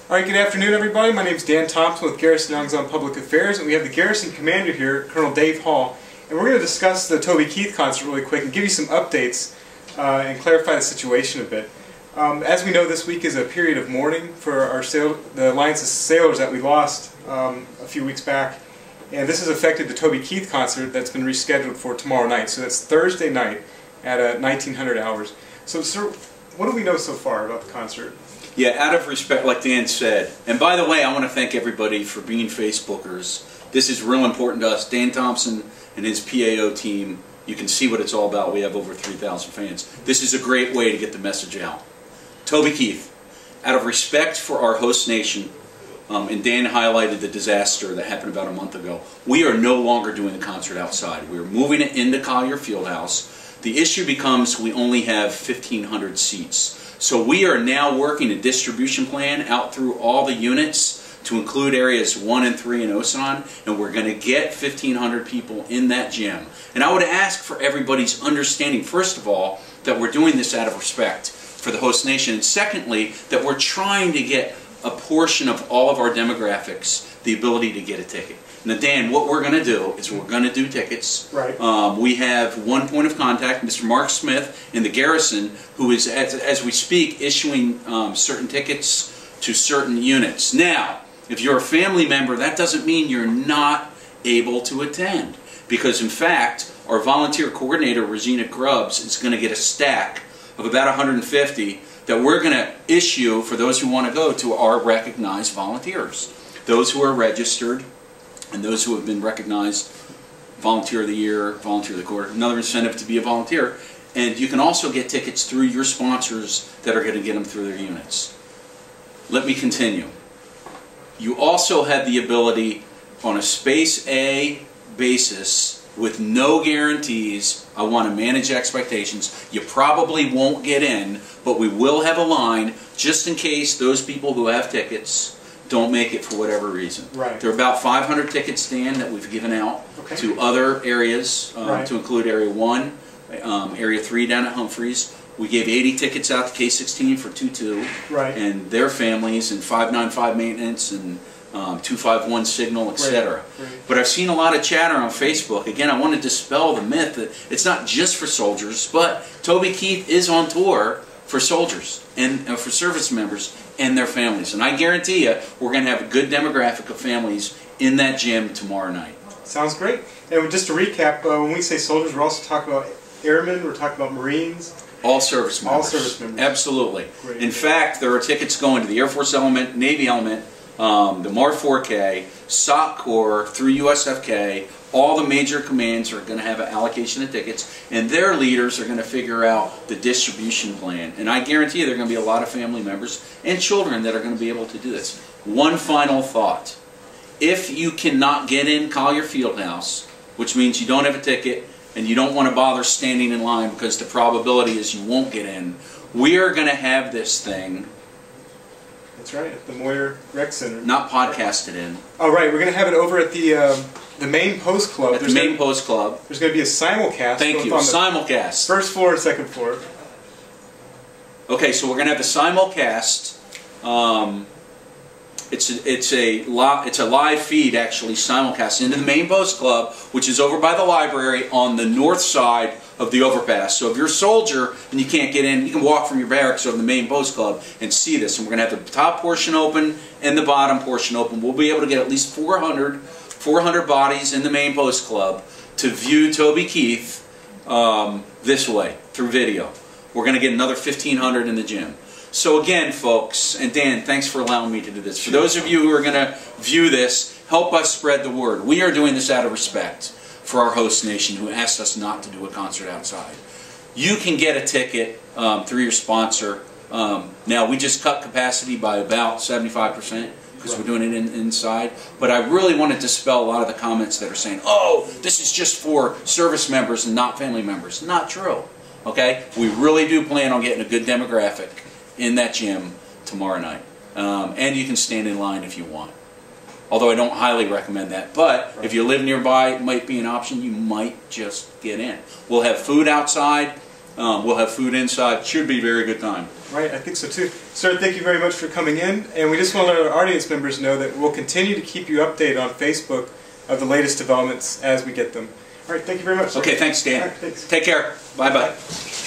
Alright, good afternoon everybody. My name is Dan Thompson with Garrison Yongsan Public Affairs, and we have the Garrison Commander here, Colonel Dave Hall, and we're going to discuss the Toby Keith concert really quick and give you some updates and clarify the situation a bit. As we know, this week is a period of mourning for the Alliance's sailors that we lost a few weeks back, and this has affected the Toby Keith concert that's been rescheduled for tomorrow night. So that's Thursday night at 1900 hours. So, sir, what do we know so far about the concert? Yeah, out of respect, like Dan said, and by the way, I want to thank everybody for being Facebookers. This is real important to us. Dan Thompson and his PAO team, you can see what it's all about. We have over 3,000 fans. This is a great way to get the message out. Toby Keith, out of respect for our host nation, and Dan highlighted the disaster that happened about a month ago, we are no longer doing the concert outside. We're moving it into Collier Fieldhouse. The issue becomes we only have 1,500 seats. So we are now working a distribution plan out through all the units to include areas 1 and 3 in Osan, and we're going to get 1,500 people in that gym. And I would ask for everybody's understanding, first of all, that we're doing this out of respect for the host nation, and secondly, that we're trying to get a portion of all of our demographics the ability to get a ticket. Now, Dan, what we're going to do is we're going to do tickets. Right. We have one point of contact, Mr. Mark Smith in the Garrison, who is, as we speak, issuing certain tickets to certain units. Now, if you're a family member, that doesn't mean you're not able to attend. Because, in fact, our volunteer coordinator, Regina Grubbs, is going to get a stack of about 150 that we're going to issue for those who want to go to our recognized volunteers. Those who are registered, and those who have been recognized Volunteer of the Year, Volunteer of the Quarter, another incentive to be a volunteer. And you can also get tickets through your sponsors that are going to get them through their units. Let me continue. You also have the ability on a Space A basis with no guarantees. I want to manage expectations. You probably won't get in, but we will have a line just in case those people who have tickets don't make it for whatever reason. Right. There are about 500 tickets, Dan, that we've given out to other areas, to include Area 1, Area 3 down at Humphreys. We gave 80 tickets out to K-16 for 2-2 and their families, and 595 maintenance, and 251 signal, etc. But I've seen a lot of chatter on Facebook. Again, I want to dispel the myth that it's not just for soldiers, but Toby Keith is on tour for soldiers and for service members and their families. And I guarantee you, we're going to have a good demographic of families in that gym tomorrow night. Sounds great. And just to recap, when we say soldiers, we're also talking about airmen, we're talking about Marines. All service members. All service members. Absolutely. Great. In fact, there are tickets going to the Air Force element, Navy element, the MAR 4K, SOC Corps, through USFK. All the major commands are going to have an allocation of tickets, and their leaders are going to figure out the distribution plan. And I guarantee you there are going to be a lot of family members and children that are going to be able to do this. One final thought. If you cannot get in Collier Fieldhouse, which means you don't have a ticket and you don't want to bother standing in line because the probability is you won't get in, we are going to have this thing. That's right, at the Moyer Rec Center. Not podcasted in. Oh, right. We're going to have it over at the main post club. At the main post club. There's going to be a simulcast. Thank you. Simulcast. First floor and second floor. Okay, so we're going to have the simulcast. It's a live feed, actually, simulcast into the main post club, which is over by the library on the north side of the overpass. So if you're a soldier and you can't get in, you can walk from your barracks over the main post club and see this. And we're going to have the top portion open and the bottom portion open. We'll be able to get at least 400 bodies in the main post club to view Toby Keith this way, through video. We're going to get another 1,500 in the gym. So again, folks, and Dan, thanks for allowing me to do this. For those of you who are going to view this, help us spread the word. We are doing this out of respect for our host nation who asked us not to do a concert outside. You can get a ticket through your sponsor. Now, we just cut capacity by about 75% because we're doing it inside. But I really want to dispel a lot of the comments that are saying, oh, this is just for service members and not family members. Not true. Okay? We really do plan on getting a good demographic in that gym tomorrow night. And you can stand in line if you want. Although I don't highly recommend that. But if you live nearby, it might be an option. You might just get in. We'll have food outside. We'll have food inside. Should be a very good time. Right, I think so too. Sir, thank you very much for coming in, and we just want to let our audience members know that we'll continue to keep you updated on Facebook of the latest developments as we get them. All right, thank you very much, sir. Okay, thanks, Dan. All right, thanks. Take care. Bye-bye. Bye.